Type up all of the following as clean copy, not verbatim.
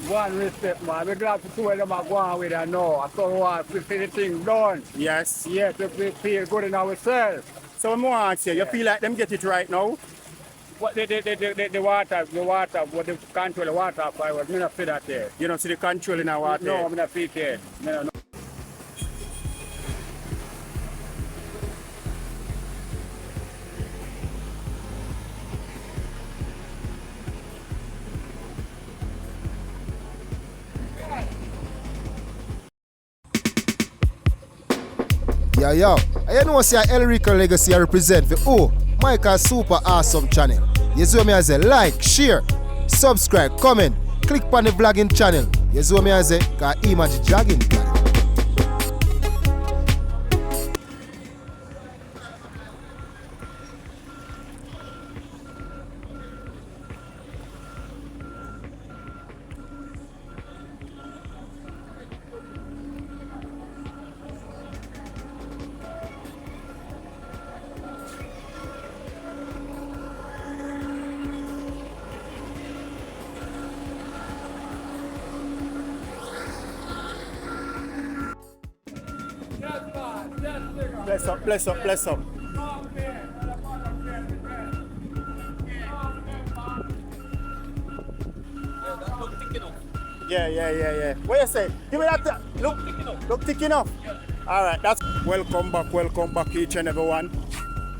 One respect, man. We're glad to see where them are going with it now. I saw what to see the thing done. Yes. Yes, we feel good in ourselves. So I'm going to ask you, you feel like them get it right now? What the water, what the control the water for, me not see that there. You don't see the control in our water? No, I'm not see it there. No. Yo, I know see El Rico Legacy I represent for Michael's super awesome channel. You see me as a like, share, subscribe, comment, click on the vlogging channel. You see me as a image jogging plan. Bless up. Yeah. What you say? Give me that. Look thick enough. All right, that's welcome back each and everyone.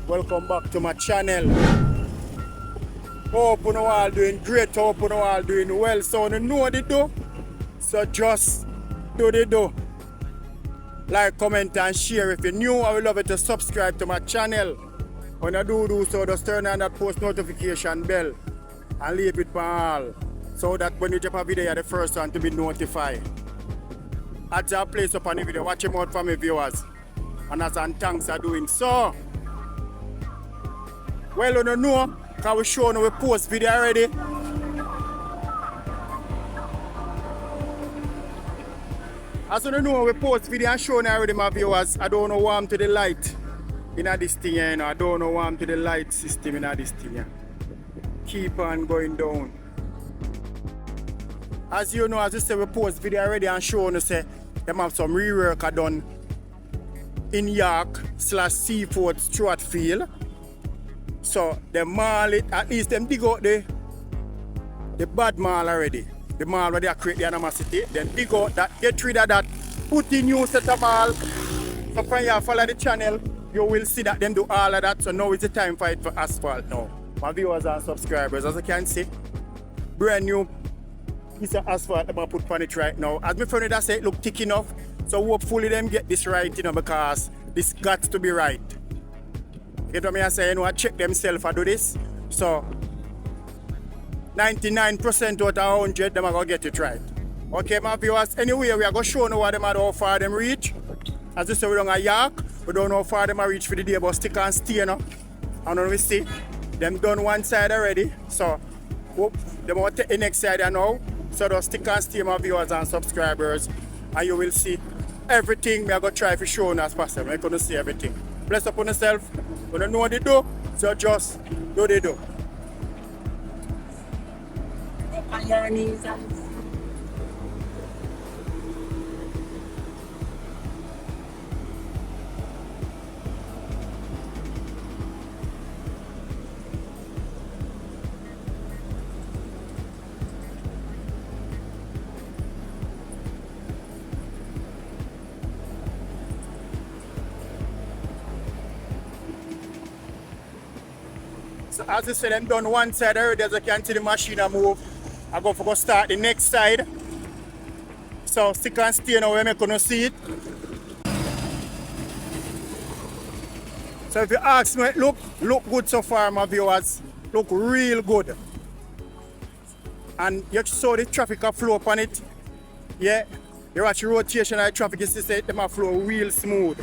Welcome back to my channel. Hope you all doing great. Hope you all doing well. So you know what to do. So just do the do. Like, comment and share. If you're new, I would love you to subscribe to my channel. When I do so, just turn on that post notification bell and leave it for all. So that when you drop a video, you're the first one to be notified. At your place up on the video, watch him out for my viewers. And as and thanks are doing so. Well, you don't know, because we show you we post video already. As you know, we post video and show already, my viewers. I don't know why I'm to the light in this thing here, you know. I don't know why I'm to the light system in this thing here. Keep on going down. As you know, as I say, we post video already and show you say them have some rework done in York / Seaforth Stuart Field. So they mall it, at least them dig out the bad mall already. The mall where they create the animosity, then dig out that, get rid of that, put in new set of mall. So when you follow the channel, you will see that them do all of that. So now is the time for it for asphalt now. My viewers and subscribers, as you can see, brand new piece of asphalt I'm gonna put on it right now. As my friend that say it look thick enough, so hopefully them get this right, you know, because this got to be right. You get what me I say, you know, I check themselves for do this. So 99% out of 100, them are going to get it right. Okay, my viewers, anyway, we are going to show you what them are, how far them reach. As you say, we don't have York, we don't know how far them are reach for the day, but stick and stay, you know. And then we see, them done one side already, so hope them want to take the next side now. So just stick and stay, my viewers and subscribers, and you will see everything we are going to try to show you as possible. You're going to see everything. Bless upon yourself, you don't know what they do, so just do they do. On your knees and So as I said, I'm done one side already, as you can see the machine move. I go start the next side. So stick and stay now, we're going to see it. So if you ask me, look good so far, my viewers. Look real good. And you saw the traffic flow upon it. Yeah, you watch the rotation of the traffic, you see it them flow real smooth.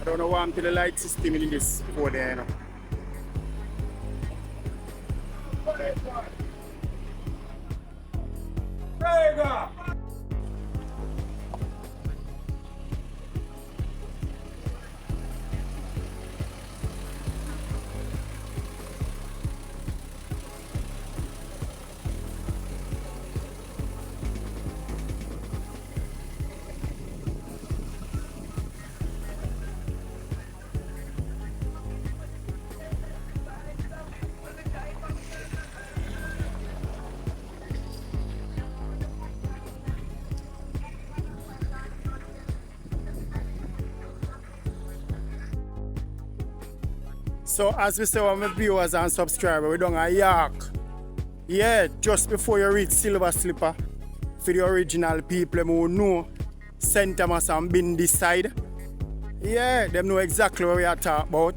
I don't know why I'm to the light system in this over there, you know. So as we say, our viewers and subscribers, we done a York. Yeah, just before you reach Silver Slipper, for the original people who know St. Thomas and been this side. Yeah, them know exactly what we are talking about.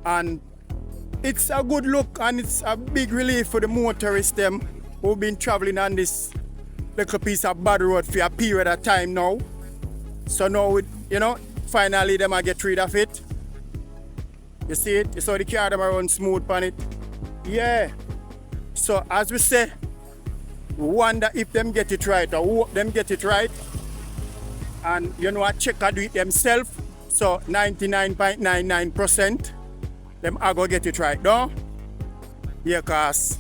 And it's a good look and it's a big relief for the motorists them who've been traveling on this little piece of bad road for a period of time now. So now, finally them I get rid of it. You see it? You saw the car them run smooth on it. Yeah. So as we say, we wonder if them get it right or hope them get it right. And what Chec do it themselves. So 99.99% them are going to get it right, no? Yeah, because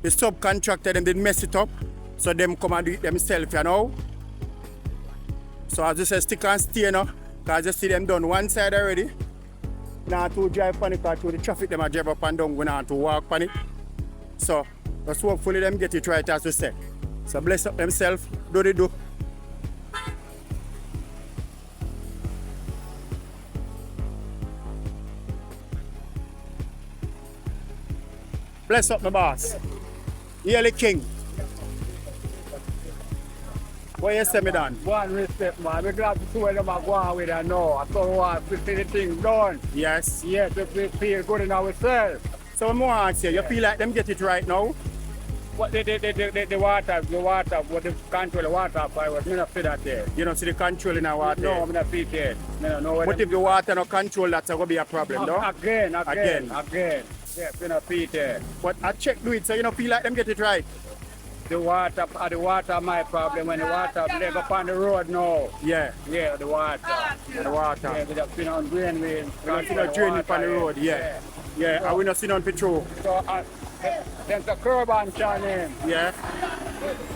the subcontractor them did mess it up. So them come and do it themselves, So as you say, stick and stay now. Because you see them done one side already. Now to drive on it because through the traffic them are drive up and down, we now to walk on it. So just hopefully them get it right as we say. So bless up themselves, do they do. Bless up my boss. Yearly King. What you say me done? One respect, man. We're glad to see where them are going with it now. I thought we want to see the thing done. Yes. Yes, we feel good in ourselves. So I'm more ask you feel like them get it right now? What the water, what the control the water power, me not feel that there. You don't see the control in the water? No, I'm not feel that. But if the water no control, that's going to be a problem, no? Again. Yeah, we not feel that. But I check do it, so you don't feel like them get it right? The water my problem when the water leg up on the road now. Yeah. Yeah, the water. The water. Yeah, we just been on drainway. We don't see no drain up on the road, yeah. Yeah, and we don't see none petrol. So, there's a curb on Channing. Yeah.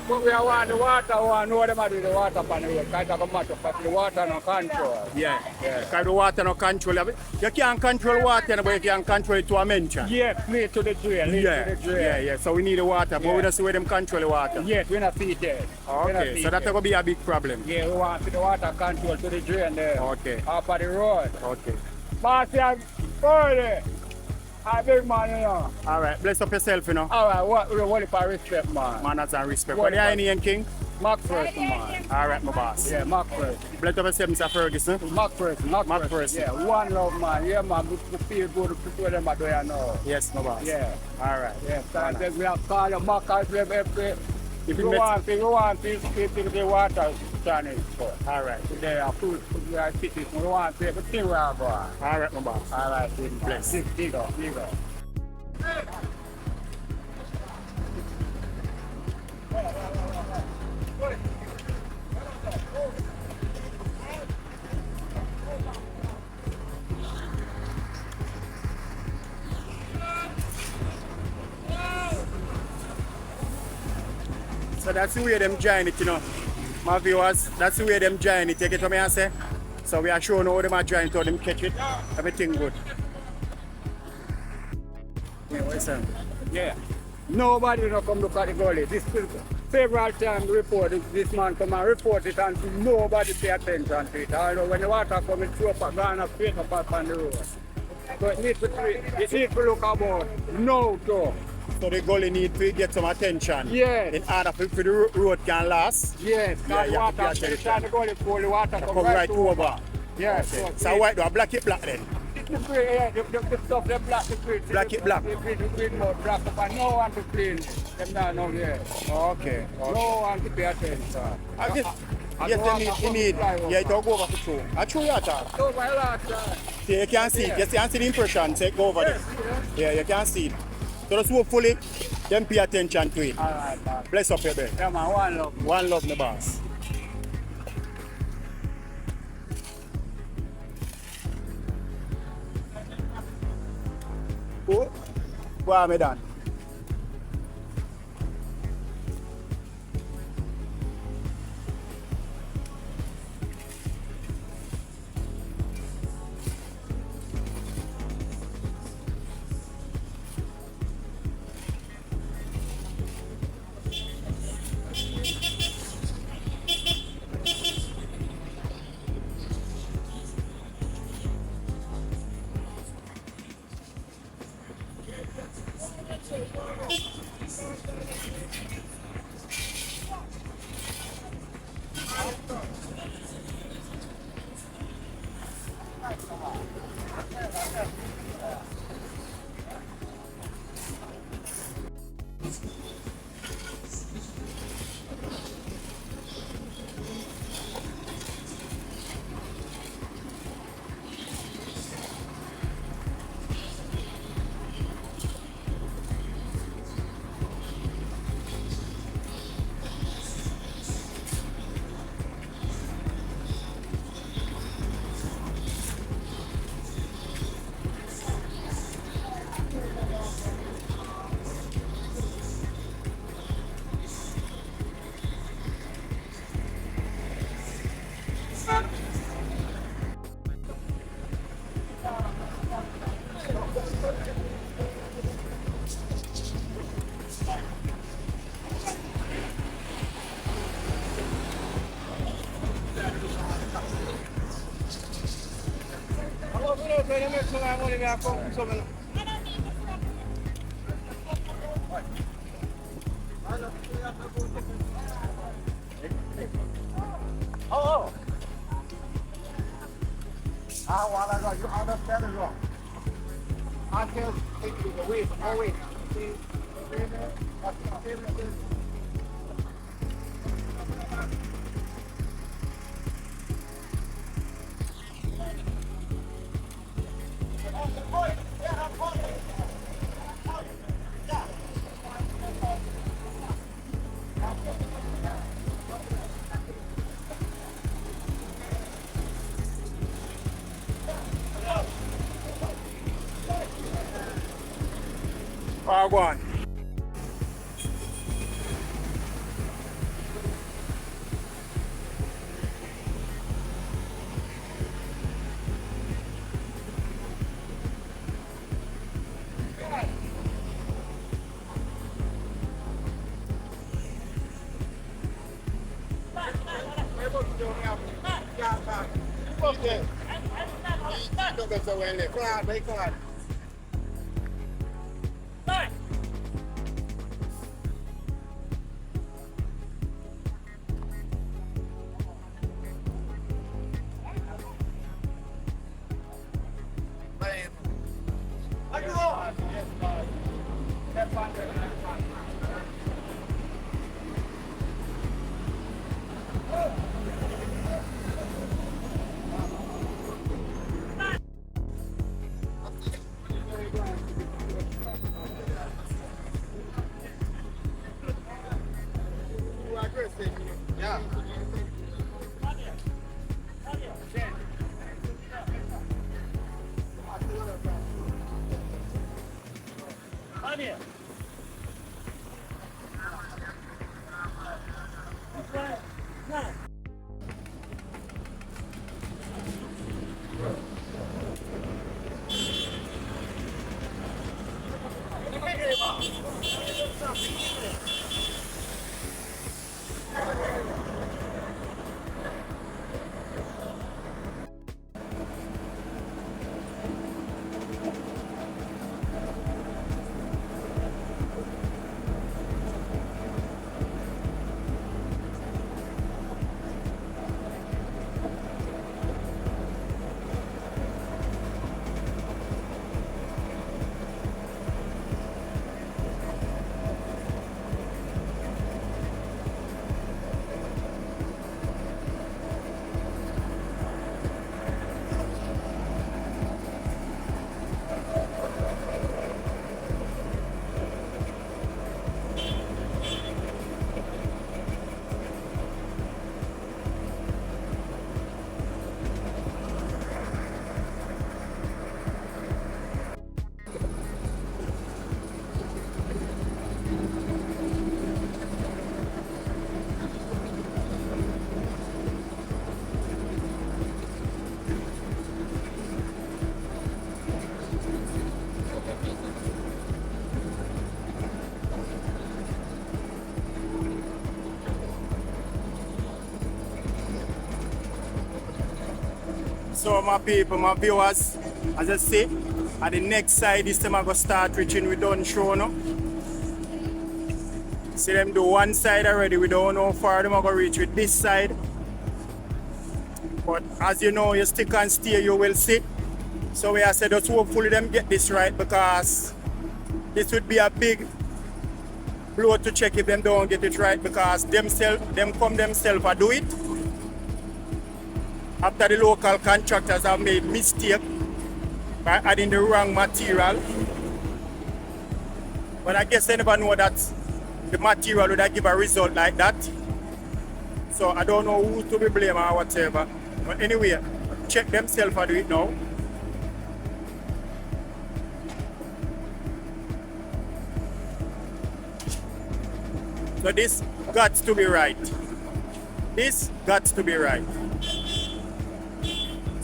But we want the water, we want to know them do the water on the road. Because it's a matter of the water no control. Yeah. Because the water no control. You can't control water, but you can control it to a mention. Yes, lead to the drain. Yeah. So we need the water, but we don't see where them control the water. Yes, we not see it. Okay, so that's going to be a big problem. Yeah, we want the water control to the drain there. Okay. Up on the road. Okay. Boss, I'm early. I'm big man, All right, bless up yourself, All right, what if I respect, man? Manners and respect. What are you in, King? Mac first, man. All right, my boss. Yeah, Mac first. Bless up yourself, Mr. Ferguson. Mac first. Yeah, one love, man. Yeah, man, we feel good to put them out there now. Yes, my boss. Yeah. All right. Yeah, so we have called the Mac as we have If you want to the water channel. All right. They are food, we are cities, we want to everything we are going. All right, my boss. All right, Bless. Dig up. So that's the way them join it, My viewers, that's the way them join it. You get what I say? So we are showing how them are join it, how them catch it. Everything good. Yeah, what you saying? Yeah. Nobody don't come look at the gully. This several times report this man come and report it and nobody pay attention to it. Although when the water come it through up and gone up straight up on the road. So it needs to look about no too. So the gully need to get some attention. Yes. In order for the road can last. Yes, because Yeah, water, every time the gully full, the water come right over. Yes. Okay. So why do I black it black then? The stuff they black the street. Black it black. The green mud black up and no one to clean them down now there. Okay. No one to pay attention. Yes, you need. Yeah, it will go over for true. I true you talk. So my last See, you can see it. You can see the impression. Say go over there. Yeah, you can see it. So just hopefully, them pay attention to it. All right, man. Bless up your bed. Yeah, man, one love. One love, the boss. Oh, what am I done? Oh. I want to go. You understand it wrong. I can take you away. Oh, wait. Go on. So my people, my viewers, as I say, at the next side this time I go start reaching we done show now. See them do one side already, we don't know how far them are going to reach with this side. But as you know, you stick and stay, you will see. So we have said just hopefully them get this right, because this would be a big blow to Chec if them don't get it right, because them come themselves and do it. After the local contractors have made mistake by adding the wrong material. But I guess they never know that the material would give a result like that. So I don't know who to be blamed or whatever. But anyway, Chec themselves and do it now. So this got to be right. This got to be right.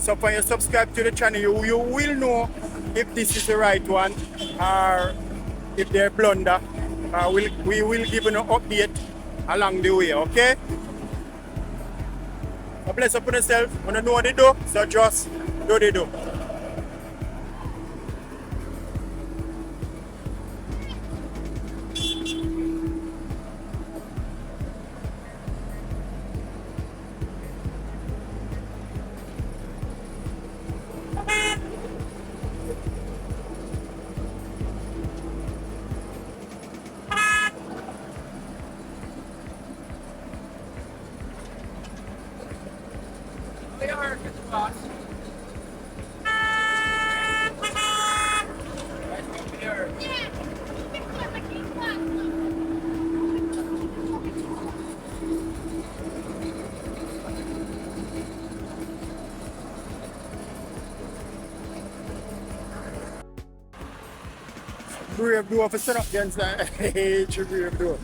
So when you subscribe to the channel, you will know if this is the right one or if they're blunder. We will give you an update along the way, okay? So bless up on yourself. When you know what they do, so just do they do. They are good spots. Brave door for set up against that. Hey, brave door.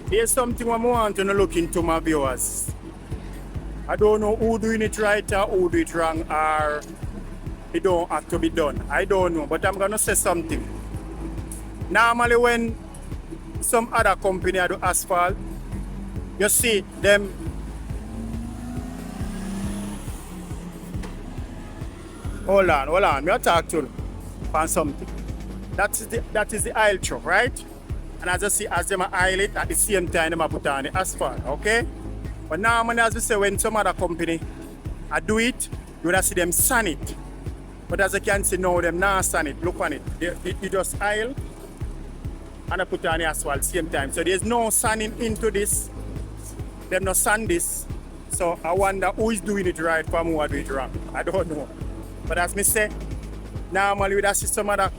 There's something I want to look into, my viewers. I don't know who doing it right or who do it wrong, or it don't have to be done. I don't know, but I'm gonna say something. Normally when some other company do asphalt, you see them hold on, me talk to you on something. That is the aisle truck, right? And as you see, as them aisle it, at the same time them put on the asphalt, okay? But normally, as we say, when some other company do it, you would see them sand it. But as you can see now, them not sand it. Look on it. You just aisle and I put on the asphalt same time. So there's no sanding into this. Them not sand this. So I wonder who is doing it right from who are doing it wrong. I don't know. But as me say, normally we see some other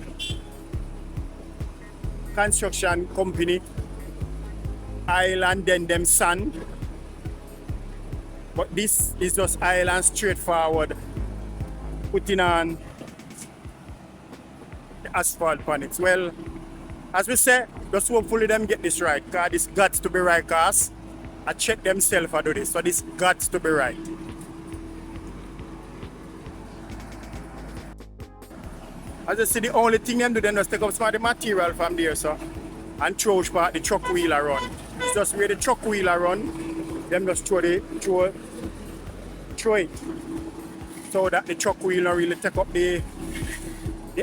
construction company aisle and then them sand. But this is just aisle and straightforward putting on the asphalt on it. Well, as we say, just hopefully them get this right, because this got to be right, because I check themselves for do this, so this got to be right. As you see, the only thing them do, then just take up some of the material from there, so, and throw the truck wheel around. It's just where the truck wheel around, them just throw it, so that the truck wheel not really take up the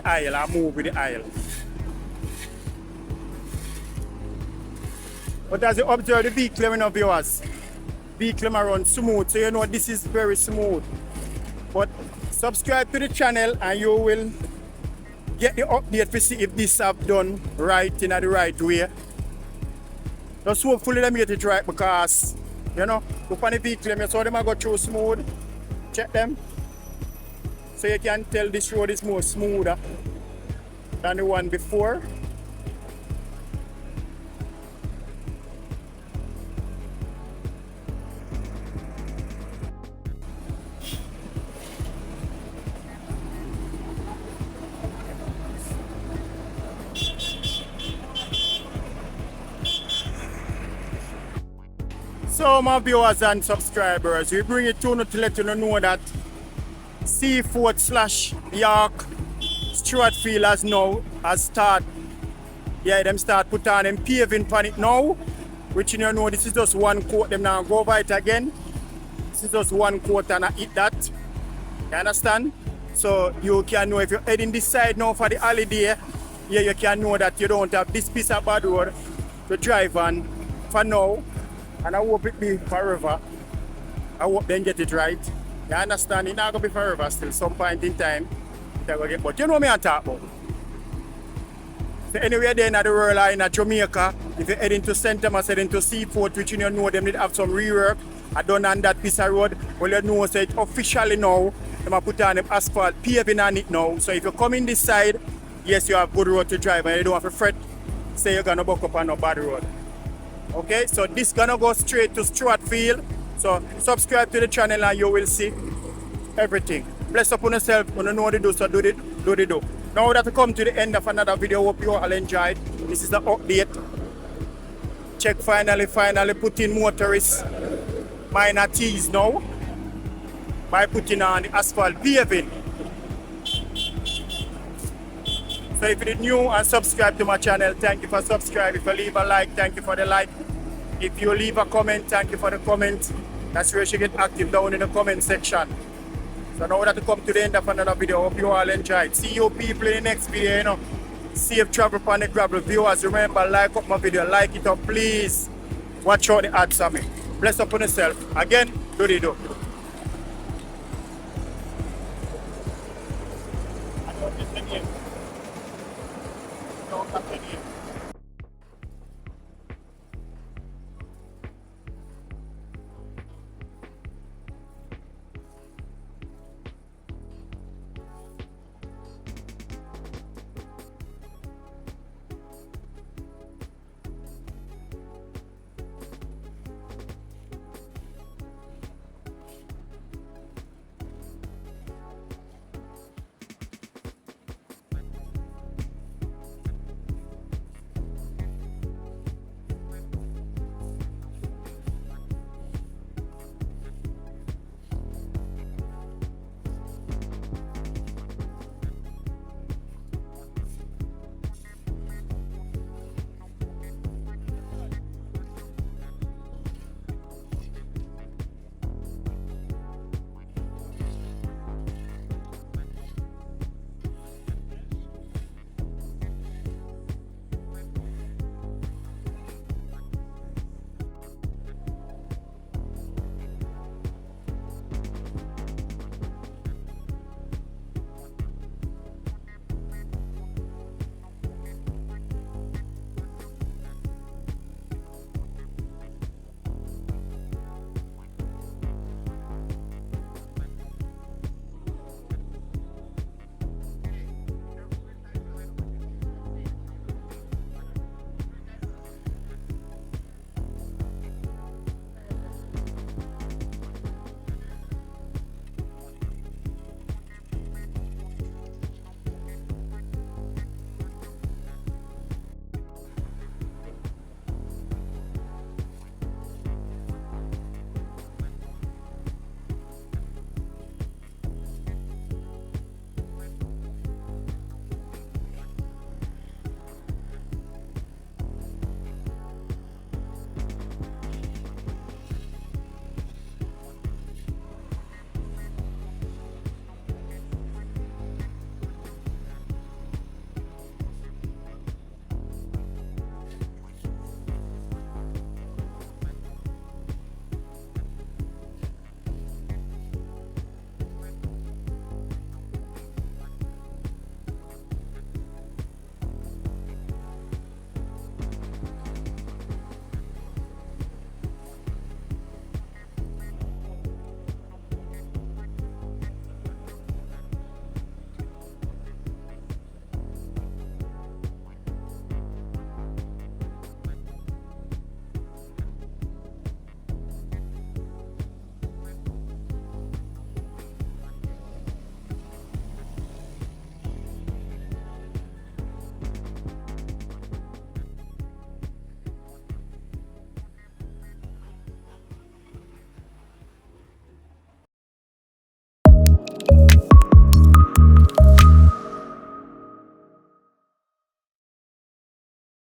aisle or move with the aisle. But as you observe the vehicle, you know, viewers, vehicle run smooth, so you know this is very smooth. But subscribe to the channel and you will get the update to see if this have done right in the right way. Just hopefully them get it right, because you know, look on the vehicle, you saw them go through smooth. Check them. So you can tell this road is more smoother than the one before. So my viewers and subscribers, we bring it to you to let you know that Seaforth / York Stewart has started. Yeah, them start put on them paving on it now. Which you know this is just one coat, them now go over it again. This is just one coat and I hit that. You understand? So you can know if you're heading this side now for the holiday, yeah, you can know that you don't have this piece of bad road to drive on for now. And I hope it be forever. I hope they get it right. You understand? It's not going to be forever still. Some point in time, they're going to get. But you know me I talk about. So anywhere there in the world or in Jamaica, if you're heading to St. Thomas, heading to Seaforth, which you know them need have some rework, I done on that piece of road. Well, you know, so it officially now, they put on them asphalt paving on it now. So if you come in this side, yes, you have good road to drive and you don't have to fret, say you're going to buck up on a bad road. Okay, so this gonna go straight to Stewart. So subscribe to the channel and you will see everything. Bless upon yourself, when you know what to do, so do the do. Now that we come to the end of another video, hope you all enjoyed. This is the update. Chec finally put in Motorist minor T's now by putting on the asphalt paving. So if you're new and subscribe to my channel, thank you for subscribing. If you leave a like, thank you for the like. If you leave a comment, thank you for the comment. That's where you should get active down in the comment section. So now that we come to the end of another video, hope you all enjoyed. See you people in the next video, you know. Safe travel upon the gravel. Viewers, remember, like up my video, like it up, please. Watch out the ads on me. Bless upon yourself. Again, do.